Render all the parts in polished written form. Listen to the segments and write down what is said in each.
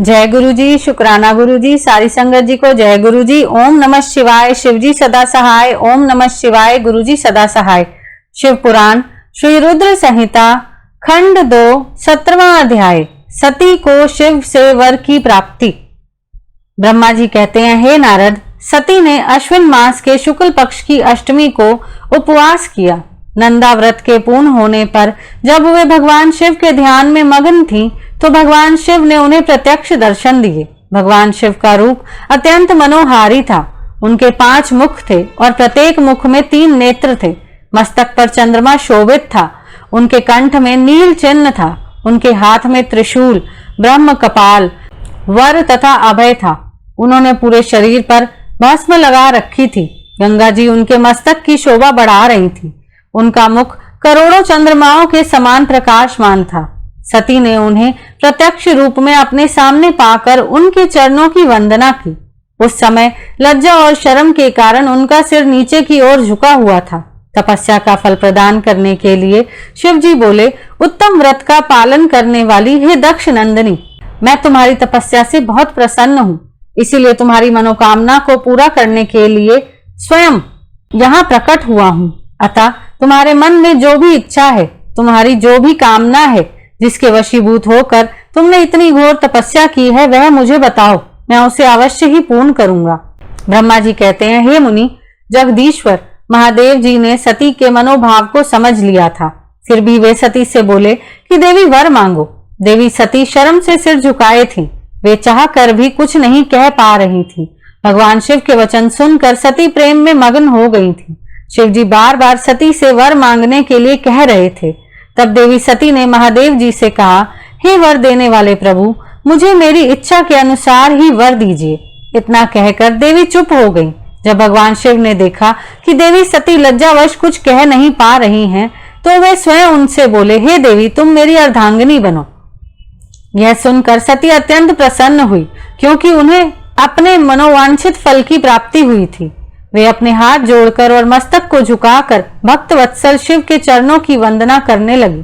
जय गुरु जी, शुक्राना गुरु जी, सारी संगत जी को जय गुरु जी। ओम नमः शिवाय, शिव जी सदा सहाय। ओम नमः शिवाय, गुरु जी सदा सहाय। शिव पुराण श्री रुद्र संहिता खंड 2 17वां अध्याय, सती को शिव से वर की प्राप्ति। ब्रह्मा जी कहते हैं, हे नारद, सती ने अश्विन मास के शुक्ल पक्ष की अष्टमी को उपवास किया। नंदा व्रत के पूर्ण होने पर जब वे भगवान शिव के ध्यान में मग्न थीं, तो भगवान शिव ने उन्हें प्रत्यक्ष दर्शन दिए। भगवान शिव का रूप अत्यंत मनोहारी था। उनके 5 मुख थे और प्रत्येक मुख में 3 नेत्र थे। मस्तक पर चंद्रमा शोभित था। उनके कंठ में नील चिन्ह था। उनके हाथ में त्रिशूल, ब्रह्म कपाल, वर तथा अभय था। उन्होंने पूरे शरीर पर भस्म लगा रखी थी। गंगा जी उनके मस्तक की शोभा बढ़ा रही थी। उनका मुख करोड़ों चंद्रमाओं के समान प्रकाशमान था। सती ने उन्हें प्रत्यक्ष रूप में अपने सामने पाकर उनके चरणों की वंदना की। उस समय लज्जा और शर्म के कारण उनका सिर नीचे की ओर झुका हुआ था। तपस्या का फल प्रदान करने के लिए शिव जी बोले, उत्तम व्रत का पालन करने वाली हे दक्ष नंदिनी, मैं तुम्हारी तपस्या से बहुत प्रसन्न हूँ। इसीलिए तुम्हारी मनोकामना को पूरा करने के लिए स्वयं यहाँ प्रकट हुआ हूँ। अतः तुम्हारे मन में जो भी इच्छा है, तुम्हारी जो भी कामना है, जिसके वशीभूत होकर तुमने इतनी घोर तपस्या की है, वह मुझे बताओ, मैं उसे अवश्य ही पूर्ण करूंगा। ब्रह्मा जी कहते हैं, हे मुनि, जगदीश्वर महादेव जी ने सती के मनोभाव को समझ लिया था। फिर भी वे सती से बोले कि देवी वर मांगो। देवी सती शर्म से सिर झुकाए थी। वे चाह कर भी कुछ नहीं कह पा रही थी। भगवान शिव के वचन सुनकर सती प्रेम में मग्न हो गई थी। शिव जी बार बार सती से वर मांगने के लिए कह रहे थे। तब देवी सती ने महादेव जी से कहा, हे वर देने वाले प्रभु, मुझे मेरी इच्छा के अनुसार ही वर दीजिए। इतना कहकर देवी चुप हो गई। जब भगवान शिव ने देखा कि देवी सती लज्जावश कुछ कह नहीं पा रही हैं, तो वे स्वयं उनसे बोले, हे देवी, तुम मेरी अर्धांगिनी बनो। यह सुनकर सती अत्यंत प्रसन्न हुई, क्योंकि उन्हें अपने मनोवांछित फल की प्राप्ति हुई थी। वे अपने हाथ जोड़कर और मस्तक को झुकाकर भक्त वत्सल शिव के चरणों की वंदना करने लगी।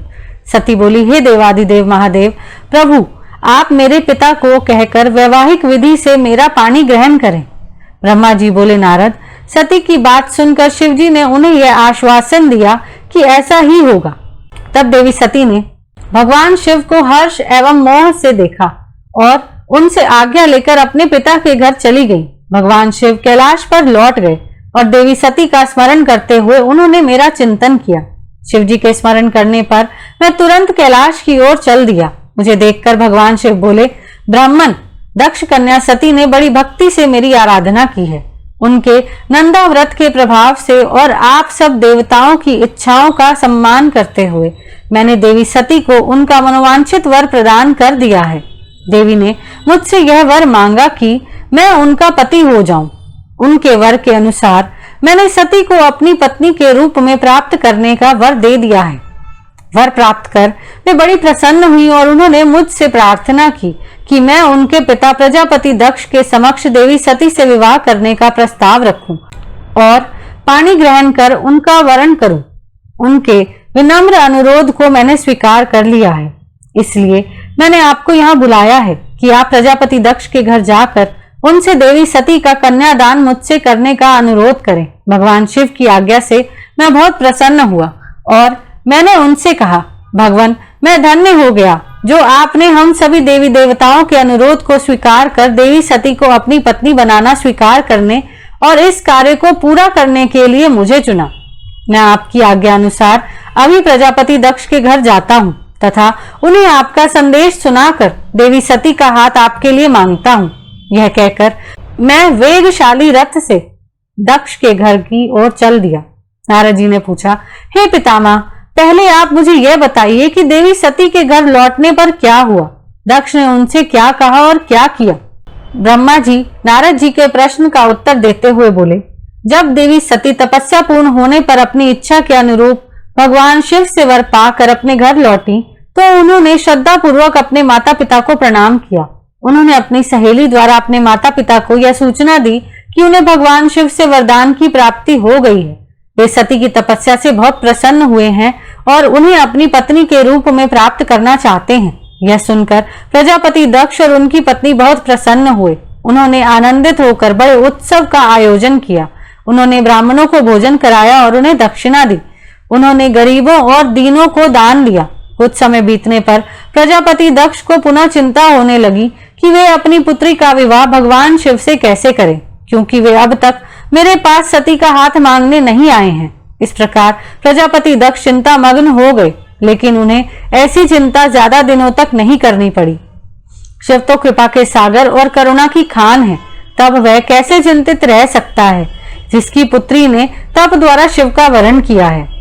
सती बोली, हे देवादिदेव महादेव प्रभु, आप मेरे पिता को कहकर वैवाहिक विधि से मेरा पानी ग्रहण करें। ब्रह्मा जी बोले, नारद, सती की बात सुनकर शिव जी ने उन्हें यह आश्वासन दिया कि ऐसा ही होगा। तब देवी सती ने भगवान शिव को हर्ष एवं मोह से देखा और उनसे आज्ञा लेकर अपने पिता के घर चली गई। भगवान शिव कैलाश पर लौट गए और देवी सती का स्मरण करते हुए उन्होंने मेरा चिंतन किया। शिव जी के स्मरण करने पर मैं तुरंत कैलाश की ओर चल दिया। मुझे देखकर भगवान शिव बोले, ब्राह्मण, दक्ष कन्या सती ने बड़ी भक्ति से मेरी आराधना की है। उनके नंदा व्रत के प्रभाव से और आप सब देवताओं की इच्छाओं का सम्मान करते हुए मैंने देवी सती को उनका मनोवांछित वर प्रदान कर दिया है। देवी ने मुझसे यह वर मांगा कि मैं उनका पति हो जाऊं। उनके वर के अनुसार मैंने सती को अपनी पत्नी के रूप में प्राप्त करने का वर दे दिया है। वर प्राप्त कर वे बड़ी प्रसन्न हुई और उन्होंने मुझसे प्रार्थना की कि मैं उनके पिता प्रजापति दक्ष के समक्ष देवी सती से विवाह करने का प्रस्ताव रखूं और पानी ग्रहण कर उनका वरण करूं। उनके विनम्र अनुरोध को मैंने स्वीकार कर लिया है। इसलिए मैंने आपको यहाँ बुलाया है कि आप प्रजापति दक्ष के घर जाकर उनसे देवी सती का कन्यादान मुझसे करने का अनुरोध करें। भगवान शिव की आज्ञा से मैं बहुत प्रसन्न हुआ और मैंने उनसे कहा, भगवान, मैं धन्य हो गया जो आपने हम सभी देवी देवताओं के अनुरोध को स्वीकार कर देवी सती को अपनी पत्नी बनाना स्वीकार करने और इस कार्य को पूरा करने के लिए मुझे चुना। मैं आपकी आज्ञा अनुसार अभी प्रजापति दक्ष के घर जाता हूँ तथा उन्हें आपका संदेश सुनाकर देवी सती का हाथ आपके लिए मांगता हूँ। यह कहकर मैं वेगशाली रथ से दक्ष के घर की ओर चल दिया। नारद जी ने पूछा, हे पितामह, पहले आप मुझे यह बताइए कि देवी सती के घर लौटने पर क्या हुआ? दक्ष ने उनसे क्या कहा और क्या किया? ब्रह्मा जी नारद जी के प्रश्न का उत्तर देते हुए बोले, जब देवी सती तपस्या पूर्ण होने पर अपनी इच्छा के अनुरूप भगवान शिव से वर पाकर अपने घर लौटी, तो उन्होंने श्रद्धा पूर्वक अपने माता पिता को प्रणाम किया। उन्होंने अपनी सहेली द्वारा अपने माता पिता को यह सूचना दी कि उन्हें भगवान शिव से वरदान की प्राप्ति हो गई है। वे सती की तपस्या से बहुत प्रसन्न हुए हैं और उन्हें अपनी पत्नी के रूप में प्राप्त करना चाहते हैं। यह सुनकर प्रजापति दक्ष और उनकी पत्नी बहुत प्रसन्न हुए। उन्होंने आनंदित होकर बड़े उत्सव का आयोजन किया। उन्होंने ब्राह्मणों को भोजन कराया और उन्हें दक्षिणा दी। उन्होंने गरीबों और दीनों को दान दिया। कुछ समय बीतने पर प्रजापति दक्ष को पुनः चिंता होने लगी कि वे अपनी पुत्री का विवाह भगवान शिव से कैसे करें, क्योंकि वे अब तक मेरे पास सती का हाथ मांगने नहीं आए हैं। इस प्रकार प्रजापति दक्ष चिंता मग्न हो गए, लेकिन उन्हें ऐसी चिंता ज्यादा दिनों तक नहीं करनी पड़ी। शिव तो कृपा के सागर और करुणा की खान है, तब वह कैसे चिंतित रह सकता है जिसकी पुत्री ने तप द्वारा शिव का वरण किया है।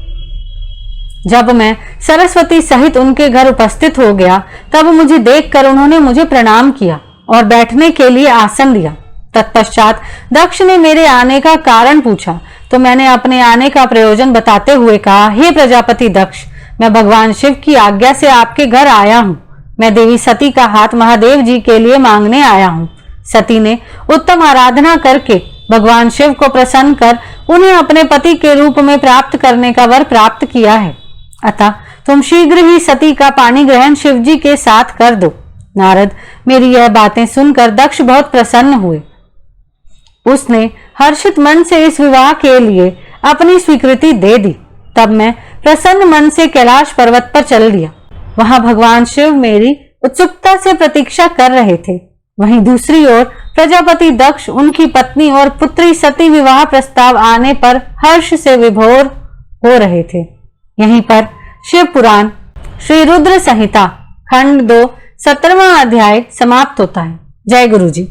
जब मैं सरस्वती सहित उनके घर उपस्थित हो गया, तब मुझे देखकर उन्होंने मुझे प्रणाम किया और बैठने के लिए आसन दिया। तत्पश्चात दक्ष ने मेरे आने का कारण पूछा, तो मैंने अपने आने का प्रयोजन बताते हुए कहा, हे प्रजापति दक्ष, मैं भगवान शिव की आज्ञा से आपके घर आया हूँ। मैं देवी सती का हाथ महादेव जी के लिए मांगने आया हूँ। सती ने उत्तम आराधना करके भगवान शिव को प्रसन्न कर उन्हें अपने पति के रूप में प्राप्त करने का वर प्राप्त किया है। अतः तुम शीघ्र ही सती का पानी ग्रहण शिव जी के साथ कर दो। नारद, मेरी यह बातें सुनकर दक्ष बहुत प्रसन्न हुए। उसने हर्षित मन से इस विवाह के लिए अपनी स्वीकृति दे दी। तब मैं प्रसन्न मन से कैलाश पर्वत पर चल दिया। वहां भगवान शिव मेरी उत्सुकता से प्रतीक्षा कर रहे थे। वहीं दूसरी ओर प्रजापति दक्ष उनकी पत्नी और पुत्री सती विवाह प्रस्ताव आने पर हर्ष से विभोर हो रहे थे। यहीं पर शिव पुराण श्री रुद्र संहिता खंड 2 17वां अध्याय समाप्त होता है। जय गुरु जी।